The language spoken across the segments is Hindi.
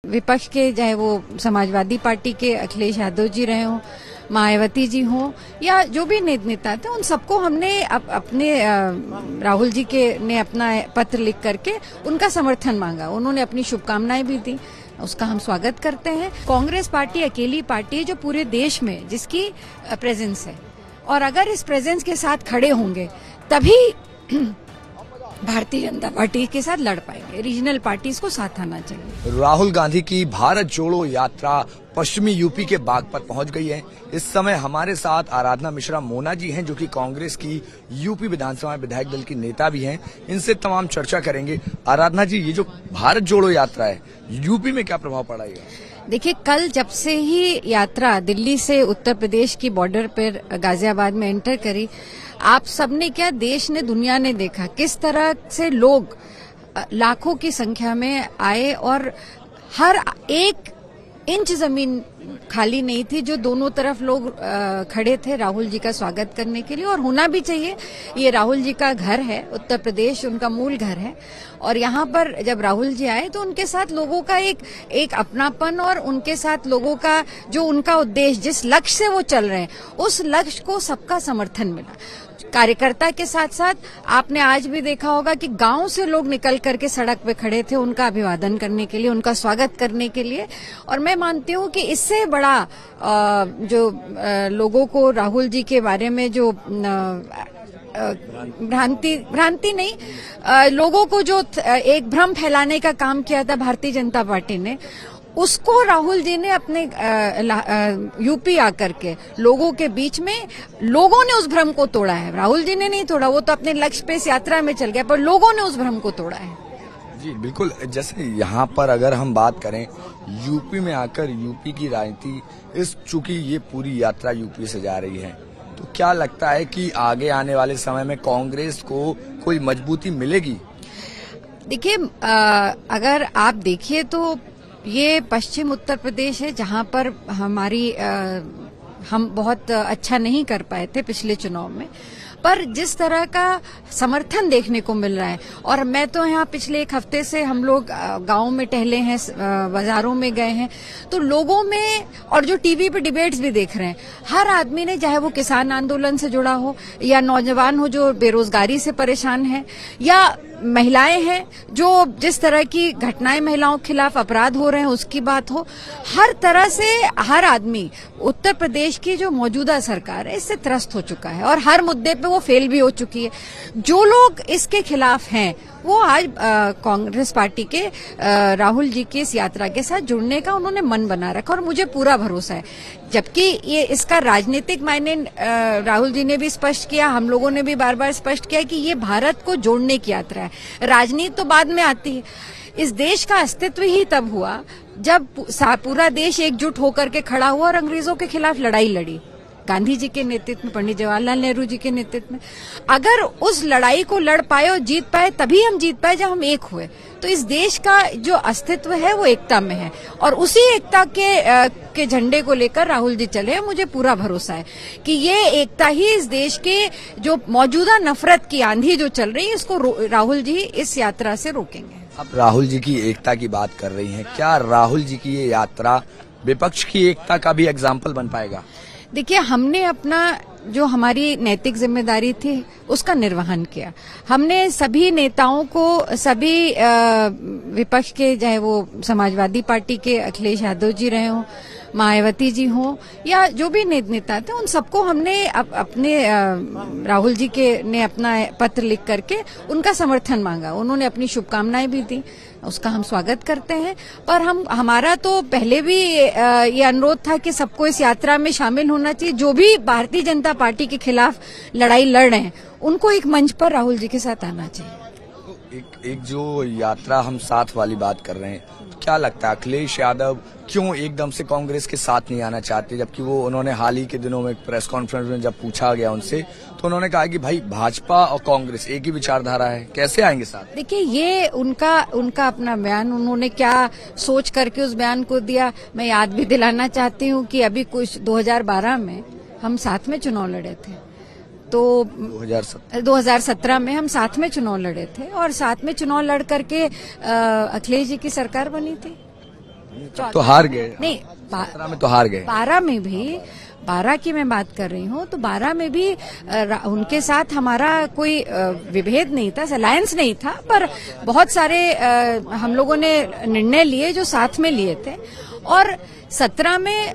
विपक्ष के, चाहे वो समाजवादी पार्टी के अखिलेश यादव जी रहे हों, मायावती जी हों, या जो भी नेता थे, उन सबको हमने अपने राहुल जी के ने अपना पत्र लिख करके उनका समर्थन मांगा। उन्होंने अपनी शुभकामनाएं भी दी, उसका हम स्वागत करते हैं। कांग्रेस पार्टी अकेली पार्टी है जो पूरे देश में जिसकी प्रेजेंस है, और अगर इस प्रेजेंस के साथ खड़े होंगे तभी भारतीय जनता पार्टी के साथ लड़ पाएंगे। रीजनल पार्टीज को साथ आना चाहिए। राहुल गांधी की भारत जोड़ो यात्रा पश्चिमी यूपी के बागपत पहुंच गई है। इस समय हमारे साथ आराधना मिश्रा मोना जी हैं, जो कि कांग्रेस की यूपी विधानसभा विधायक दल की नेता भी हैं। इनसे तमाम चर्चा करेंगे। आराधना जी, ये जो भारत जोड़ो यात्रा है, यूपी में क्या प्रभाव पड़ेगा? देखिए, कल जब से ही यात्रा दिल्ली से उत्तर प्रदेश की बॉर्डर पर गाजियाबाद में एंटर करी, आप सबने क्या, देश ने, दुनिया ने देखा किस तरह से लोग लाखों की संख्या में आए और हर एक इंच जमीन खाली नहीं थी जो दोनों तरफ लोग खड़े थे राहुल जी का स्वागत करने के लिए। और होना भी चाहिए, ये राहुल जी का घर है, उत्तर प्रदेश उनका मूल घर है, और यहाँ पर जब राहुल जी आए तो उनके साथ लोगों का एक अपनापन, और उनके साथ लोगों का जो उनका उद्देश्य, जिस लक्ष्य से वो चल रहे हैं, उस लक्ष्य को सबका समर्थन मिला। कार्यकर्ता के साथ साथ आपने आज भी देखा होगा कि गांव से लोग निकल करके सड़क पे खड़े थे उनका अभिवादन करने के लिए, उनका स्वागत करने के लिए। और मैं मानती हूं कि इससे बड़ा जो लोगों को राहुल जी के बारे में जो भ्रांति नहीं, लोगों को जो एक भ्रम फैलाने का काम किया था भारतीय जनता पार्टी ने, उसको राहुल जी ने अपने यूपी आकर के लोगों के बीच में, लोगों ने उस भ्रम को तोड़ा है। राहुल जी ने नहीं तोड़ा, वो तो अपने लक्ष्य पे इस यात्रा में चल गया, पर लोगों ने उस भ्रम को तोड़ा है। जी बिल्कुल। जैसे यहाँ पर अगर हम बात करें यूपी में आकर यूपी की राजनीति, चूंकि ये पूरी यात्रा यूपी से जा रही है, तो क्या लगता है कि आगे आने वाले समय में कांग्रेस को कोई मजबूती मिलेगी? देखिए, अगर आप देखिए तो ये पश्चिम उत्तर प्रदेश है जहां पर हम बहुत अच्छा नहीं कर पाए थे पिछले चुनाव में, पर जिस तरह का समर्थन देखने को मिल रहा है, और मैं तो यहाँ पिछले एक हफ्ते से हम लोग गाँव में टहले हैं, बाजारों में गए हैं, तो लोगों में, और जो टीवी पे डिबेट्स भी देख रहे हैं, हर आदमी ने, चाहे वो किसान आंदोलन से जुड़ा हो, या नौजवान हो जो बेरोजगारी से परेशान है, या महिलाएं हैं जो जिस तरह की घटनाएं महिलाओं के खिलाफ अपराध हो रहे हैं उसकी बात हो, हर तरह से हर आदमी उत्तर प्रदेश की जो मौजूदा सरकार है इससे त्रस्त हो चुका है, और हर मुद्दे पे वो फेल भी हो चुकी है। जो लोग इसके खिलाफ हैं वो आज कांग्रेस पार्टी के राहुल जी की इस यात्रा के साथ जुड़ने का उन्होंने मन बना रखा, और मुझे पूरा भरोसा है। जबकि ये इसका राजनीतिक मायने राहुल जी ने भी स्पष्ट किया, हम लोगों ने भी बार बार स्पष्ट किया कि ये भारत को जोड़ने की यात्रा है। राजनीति तो बाद में आती है। इस देश का अस्तित्व ही तब हुआ जब पूरा देश एकजुट होकर के खड़ा हुआ और अंग्रेजों के खिलाफ लड़ाई लड़ी, गांधी जी के नेतृत्व में, पंडित जवाहरलाल नेहरू जी के नेतृत्व में। अगर उस लड़ाई को लड़ पाए और जीत पाए, तभी हम जीत पाए जब हम एक हुए। तो इस देश का जो अस्तित्व है वो एकता में है, और उसी एकता के झंडे को लेकर राहुल जी चले हैं। मुझे पूरा भरोसा है कि ये एकता ही इस देश के जो मौजूदा नफरत की आंधी जो चल रही है, इसको राहुल जी इस यात्रा से रोकेंगे। अब राहुल जी की एकता की बात कर रही हैं, क्या राहुल जी की ये यात्रा विपक्ष की एकता का भी एग्जाम्पल बन पाएगा? देखिए, हमने अपना जो हमारी नैतिक जिम्मेदारी थी उसका निर्वहन किया। हमने सभी नेताओं को, सभी विपक्ष के, चाहे वो समाजवादी पार्टी के अखिलेश यादव जी रहे हों, मायावती जी हों, या जो भी नेता थे, उन सबको हमने अपने राहुल जी के ने अपना पत्र लिख करके उनका समर्थन मांगा। उन्होंने अपनी शुभकामनाएं भी दी, उसका हम स्वागत करते हैं। पर हमारा तो पहले भी ये अनुरोध था कि सबको इस यात्रा में शामिल होना चाहिए। जो भी भारतीय जनता पार्टी के खिलाफ लड़ाई लड़ रहे हैं उनको एक मंच पर राहुल जी के साथ आना चाहिए। एक जो यात्रा हम साथ वाली बात कर रहे हैं, क्या लगता है अखिलेश यादव क्यों एकदम से कांग्रेस के साथ नहीं आना चाहते? जबकि वो, उन्होंने हाल ही के दिनों में प्रेस कॉन्फ्रेंस में जब पूछा गया उनसे, तो उन्होंने कहा कि भाई भाजपा और कांग्रेस एक ही विचारधारा है, कैसे आएंगे साथ? देखिए, ये उनका अपना बयान, उन्होंने क्या सोच करके उस बयान को दिया, मैं याद भी दिलाना चाहती हूँ कि अभी कुछ 2012 में हम साथ में चुनाव लड़े थे, तो 2017 में हम साथ में चुनाव लड़े थे, और साथ में चुनाव लड़ करके अखिलेश जी की सरकार बनी थी। तो हार गए नहीं, 17 में तो हार गए। 12 में भी, 12 की मैं बात कर रही हूँ, तो 12 में भी उनके साथ हमारा कोई विभेद नहीं था, अलायंस नहीं था, पर बहुत सारे हम लोगों ने निर्णय लिए जो साथ में लिए थे। और 17 में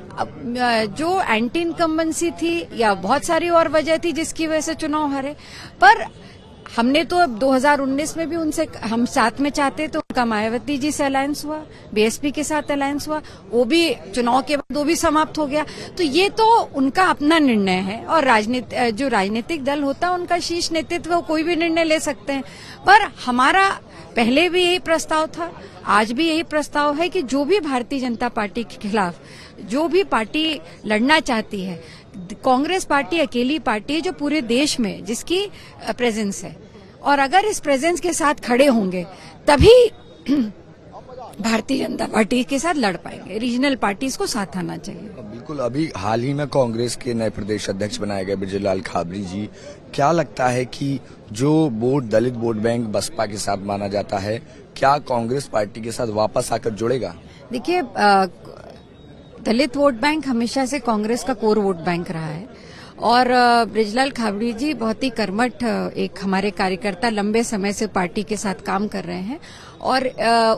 जो एंटी इनकम्बेंसी थी या बहुत सारी और वजह थी जिसकी वजह से चुनाव हारे, पर हमने तो अब 2019 में भी उनसे हम साथ में चाहते, तो उनका मायावती जी से अलायंस हुआ, बीएसपी के साथ अलायंस हुआ, वो भी चुनाव के बाद वो भी समाप्त हो गया। तो ये तो उनका अपना निर्णय है, और जो राजनीतिक दल होता है उनका शीर्ष नेतृत्व कोई भी निर्णय ले सकते हैं। पर हमारा पहले भी यही प्रस्ताव था, आज भी यही प्रस्ताव है कि जो भी भारतीय जनता पार्टी के खिलाफ जो भी पार्टी लड़ना चाहती है, कांग्रेस पार्टी अकेली पार्टी है जो पूरे देश में जिसकी प्रेजेंस है, और अगर इस प्रेजेंस के साथ खड़े होंगे तभी भारतीय जनता पार्टी के साथ लड़ पाएंगे। रीजनल पार्टीज को साथ आना चाहिए। बिल्कुल। अभी हाल ही में कांग्रेस के नए प्रदेश अध्यक्ष बनाए गए बृजलाल खाबरी जी, क्या लगता है कि जो वोट दलित वोट बैंक बसपा के साथ माना जाता है, क्या कांग्रेस पार्टी के साथ वापस आकर जुड़ेगा? देखिए, दलित वोट बैंक हमेशा से कांग्रेस का कोर वोट बैंक रहा है, और बृजलाल खाबरी जी बहुत ही कर्मठ एक हमारे कार्यकर्ता, लंबे समय से पार्टी के साथ काम कर रहे हैं, और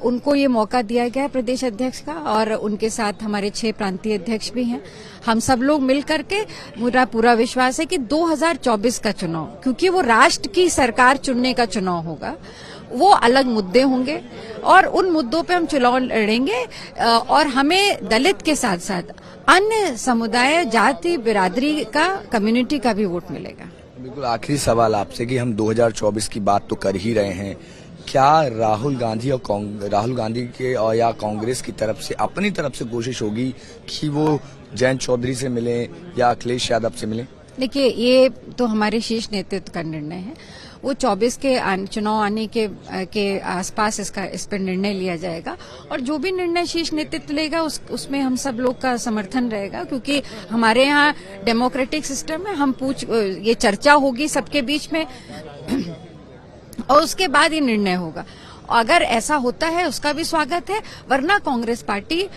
उनको ये मौका दिया गया है प्रदेश अध्यक्ष का, और उनके साथ हमारे 6 प्रांतीय अध्यक्ष भी हैं। हम सब लोग मिलकर के मेरा पूरा विश्वास है कि 2024 का चुनाव, क्योंकि वो राष्ट्र की सरकार चुनने का चुनाव होगा, वो अलग मुद्दे होंगे और उन मुद्दों पे हम चुनाव लड़ेंगे, और हमें दलित के साथ साथ अन्य समुदाय, जाति, बिरादरी का, कम्युनिटी का भी वोट मिलेगा। बिल्कुल। आखिरी सवाल आपसे कि हम 2024 की बात तो कर ही रहे हैं, क्या राहुल गांधी के और या कांग्रेस की तरफ से अपनी तरफ से कोशिश होगी कि वो जयंत चौधरी से मिले या अखिलेश यादव से मिले? देखिए, ये तो हमारे शीर्ष नेतृत्व का निर्णय है। वो 24 के चुनाव आने के आसपास इस पर निर्णय लिया जाएगा, और जो भी निर्णय शीर्ष नेतृत्व लेगा उसमें हम सब लोग का समर्थन रहेगा, क्योंकि हमारे यहाँ डेमोक्रेटिक सिस्टम है। ये चर्चा होगी सबके बीच में और उसके बाद ये निर्णय होगा। अगर ऐसा होता है उसका भी स्वागत है, वरना कांग्रेस पार्टी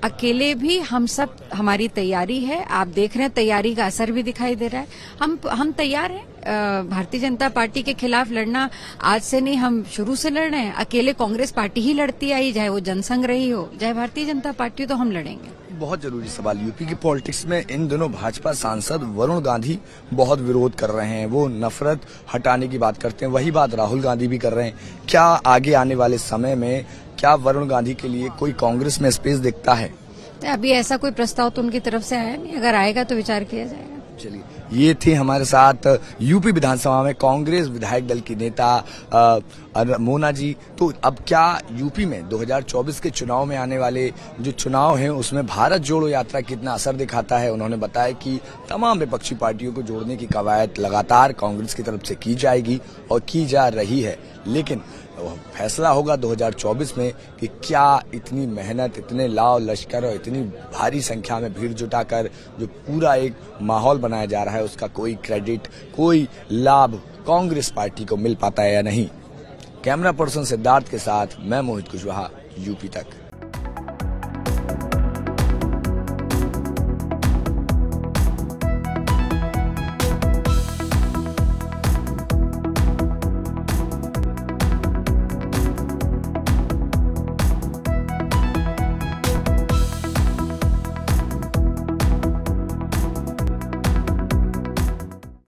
अकेले भी हमारी तैयारी है। आप देख रहे हैं तैयारी का असर भी दिखाई दे रहा है। हम तैयार हैं भारतीय जनता पार्टी के खिलाफ लड़ना। आज से नहीं, हम शुरू से लड़ रहे हैं। अकेले कांग्रेस पार्टी ही लड़ती आई, चाहे वो जनसंघ रही हो, चाहे भारतीय जनता पार्टी, तो हम लड़ेंगे। बहुत जरूरी सवाल, यूपी की पॉलिटिक्स में इन दिनों भाजपा सांसद वरुण गांधी बहुत विरोध कर रहे हैं, वो नफरत हटाने की बात करते हैं, वही बात राहुल गांधी भी कर रहे हैं। क्या आगे आने वाले समय में क्या वरुण गांधी के लिए कोई कांग्रेस में स्पेस दिखता है? अभी ऐसा कोई प्रस्ताव तो उनकी तरफ से आया नहीं, अगर आएगा तो विचार किया जाएगा। चलिए, ये थे हमारे साथ यूपी विधानसभा में कांग्रेस विधायक दल की नेता मोना जी। तो अब क्या यूपी में 2024 के चुनाव में आने वाले जो चुनाव हैं उसमें भारत जोड़ो यात्रा कितना असर दिखाता है? उन्होंने बताया कि तमाम विपक्षी पार्टियों को जोड़ने की कवायद लगातार कांग्रेस की तरफ से की जाएगी और की जा रही है, लेकिन फैसला होगा 2024 में कि क्या इतनी मेहनत, इतने लाव लश्कर और इतनी भारी संख्या में भीड़ जुटाकर जो पूरा एक माहौल बनाया जा रहा है उसका कोई क्रेडिट, कोई लाभ कांग्रेस पार्टी को मिल पाता है या नहीं। कैमरा पर्सन सिद्धार्थ के साथ मैं मोहित कुशवाहा, यूपी तक।